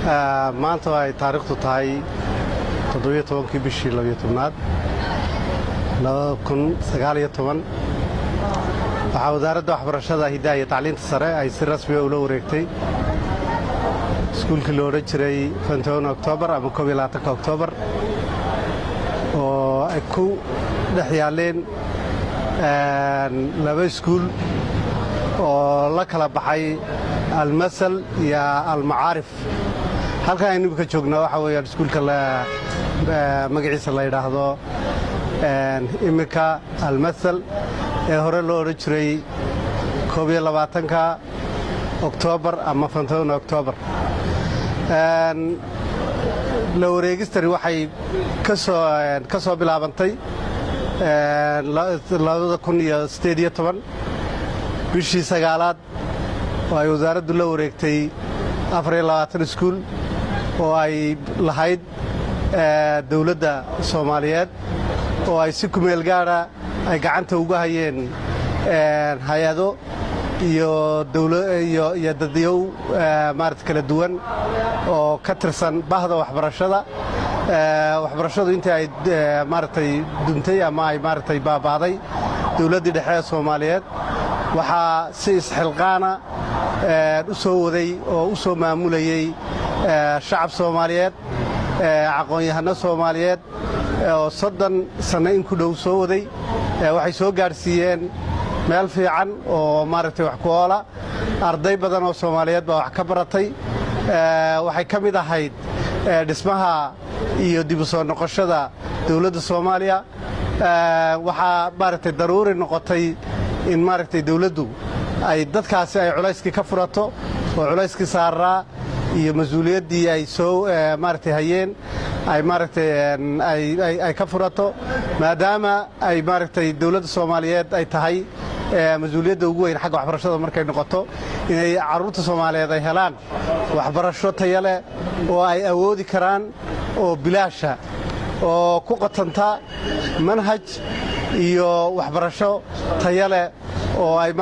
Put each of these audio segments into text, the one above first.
maanta ay taariikhdu tahay 17 bishii 12aad 2019 waxaa wasaaradda waxbarashada hidaha iyo tacliinta sare ay si rasmi ah ula wareegtay iskuulkii la odhan jiray 21 Oktoobar ama 21 Oktoobar oo ay ku dhex yaaleen laba iskuul oo la kala baxay almasal iyo almacaarif. halkan aynu ka joognaa waxa weeyaan iskuulka magaciisa la yiraahdo imika almasal ee hore loo oran jiray 21 Oktoobar ama 21 Oktoobar. la wareegistani waxay ka soo bilaabantay 2018 bishii 9aad oo ay wasaaraddu la wareegtay 24 iskuul oo ay lahayd dawladda Soomaaliyeed oo ay si kumeel gaara ay gacanta uga hayeen hay'ado iyo dadyow kala duwan oo ka tirsan bahda waxbarashadu intii ay duntay ama ay baabaaday dawladdii dhexe ee Soomaaliyeed waxaa si isxilqaana u soo waday oo u soo maamulayay shacab Soomaaliyeed aqoon-yahano Soomaaliyeed oo 30 sano in ku dhow soo waday waxay soo gaarsiiyeen meel fiican oo wax ku oola arday badan oo Soomaaliyeed baa wax ka baratay waxay ka mid ahayd dhismaha iyo dib u soo noqoshada dawladda Soomaaliya waxaa daruuri noqotay in dawladdu ay dadkaasi ay culayskii ka furato oo culayskii saaraa iyo mas'uuliyaddii ay soo hayeen ay ka furato maadaama ay dawladda Soomaaliyeed ay tahay mas'uuliyadda ugu weyn xagga waxbarashada markay noqoto inay carruurta Soomaaliyeed ay helaan waxbarasho tayo leh oo ay awoodi karaan oo bilaasha oo ku qotanta manhaj iyo waxbarasho tayo leh oo ay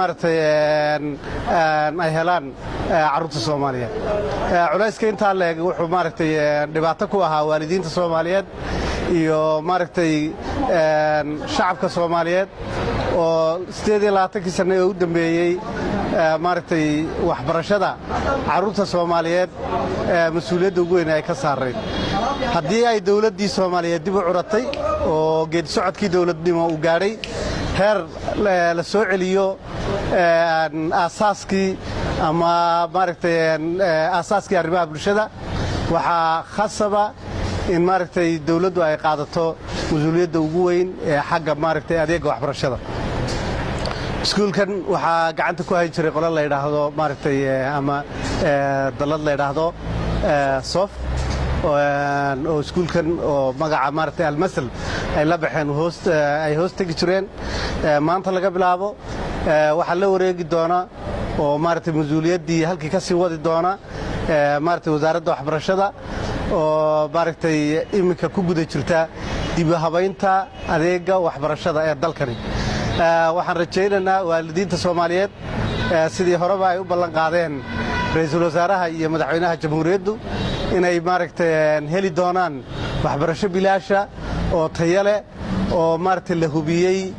ay helaan carruurta Soomaaliyeed. culayska inta leeg wuxuu dhibaato ku ahaa waalidiinta Soomaaliyeed iyo shacabka Soomaaliyeed oo 28 sano ee u dambeeyay waxbarashada carruurta Soomaaliyeed mas'uuliyadda ugu weyn ay ka saareen. haddii ay dawladdii Soomaaliyeed dib u curatay oo geed socodkii dawladnimo uu gaadhay heer la soo celiyo aasaaskii ama aasaaskii arrimaha bulshada waxaa khasaba in dawladdu ay qaadato mas'uuliyadda ugu weyn ee xagga adeegga waxbarashada. iskuulkan waxaa gacanta ku hay jiray qolo la yiraahdo ama dalad la yiraahdo sof oo iskuulkan oo magaca almasal ay la baxeen ay hoos tagi jireen. maanta laga bilaabo waxaa la wareegi doona oo mas'uuliyaddii halkii ka sii wadi doona wasaaradda waxbarashada oo imika ku guda jirta dib u habaynta adeegga waxbarashada ee dalkani. waxaan rajaynaynaa waalidiinta Soomaaliyeed sidii horeba ay u ballan qaadeen ra'iisul wasaaraha iyo madaxweynaha jamhuuriyaddu inay heli doonaan waxbarasho bilaasha oo tayo leh oo la hubiyey